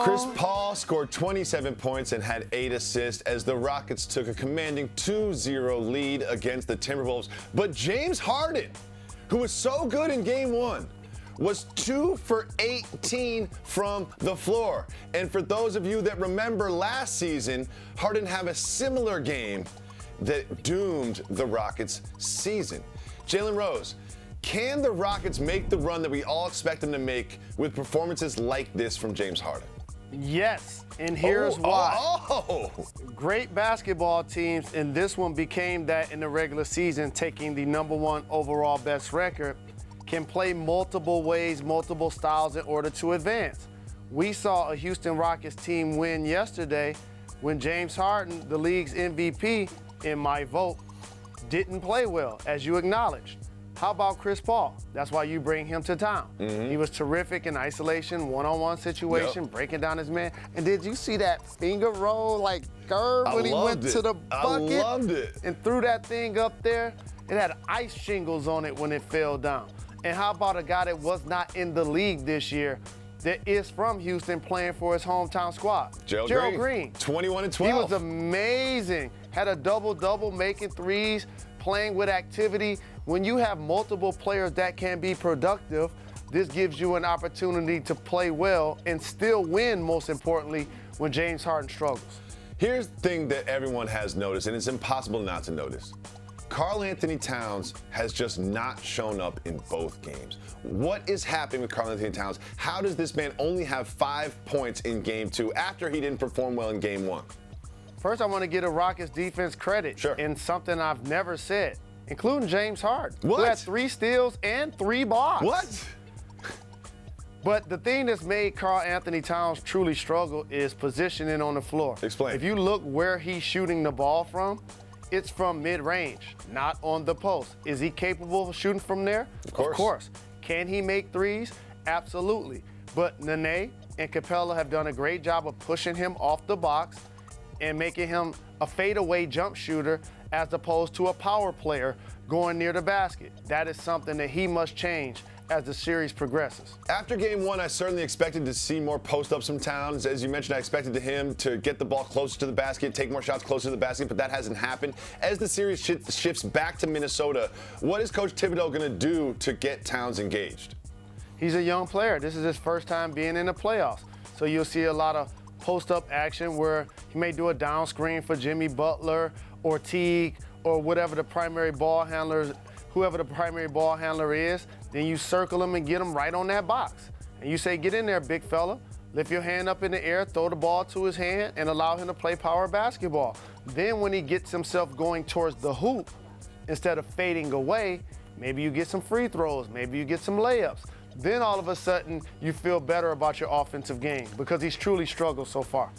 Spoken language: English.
Chris Paul scored 27 points and had 8 assists as the Rockets took a commanding 2-0 lead against the Timberwolves. But James Harden, who was so good in Game 1, was 2 for 18 from the floor. And for those of you that remember last season, Harden had a similar game that doomed the Rockets' season. Jalen Rose, can the Rockets make the run that we all expect them to make with performances like this from James Harden? Yes, and here's why. Oh. Great basketball teams, and this one became that in the regular season, taking the #1 overall best record, can play multiple ways, multiple styles in order to advance. We saw a Houston Rockets team win yesterday when James Harden, the league's MVP, in my vote, didn't play well, as you acknowledged. How about Chris Paul? That's why you bring him to town. Mm-hmm. He was terrific in isolation, one-on-one situation, breaking down his man. And did you see that finger roll, like curve when he went to the bucket? I loved it. And threw that thing up there? It had ice shingles on it when it fell down. And how about a guy that was not in the league this year that is from Houston playing for his hometown squad? Gerald Green. 21 and 12. He was amazing. Had a double-double, making threes, playing with activity. When you have multiple players that can be productive, this gives you an opportunity to play well and still win, most importantly, when James Harden struggles. Here's the thing that everyone has noticed, and it's impossible not to notice. Karl-Anthony Towns has just not shown up in both games. What is happening with Karl-Anthony Towns? How does this man only have 5 points in Game 2 after he didn't perform well in Game 1? First, I want to give the Rockets defense credit in something I've never said, including James Harden, who had 3 steals and 3 blocks. What? But the thing that's made Karl-Anthony Towns truly struggle is positioning on the floor. Explain. If you look where he's shooting the ball from, it's from mid-range, not on the post. Is he capable of shooting from there? Of course. Can he make threes? Absolutely. But Nene and Capella have done a great job of pushing him off the box and making him a fadeaway jump shooter as opposed to a power player going near the basket. That is something that he must change as the series progresses. After Game 1, I certainly expected to see more post-ups from Towns. As you mentioned, I expected him to get the ball closer to the basket, take more shots closer to the basket, but that hasn't happened. As the series shifts back to Minnesota, what is Coach Thibodeau going to do to get Towns engaged? He's a young player. This is his first time being in the playoffs. So you'll see a lot of post-up action where he may do a down screen for Jimmy Butler or Teague or whatever the primary ball handler, whoever the primary ball handler is. Then you circle him and get him right on that box. And you say, get in there, big fella. Lift your hand up in the air, throw the ball to his hand, and allow him to play power basketball. Then when he gets himself going towards the hoop, instead of fading away, maybe you get some free throws, maybe you get some layups. Then all of a sudden, you feel better about your offensive game because he's truly struggled so far.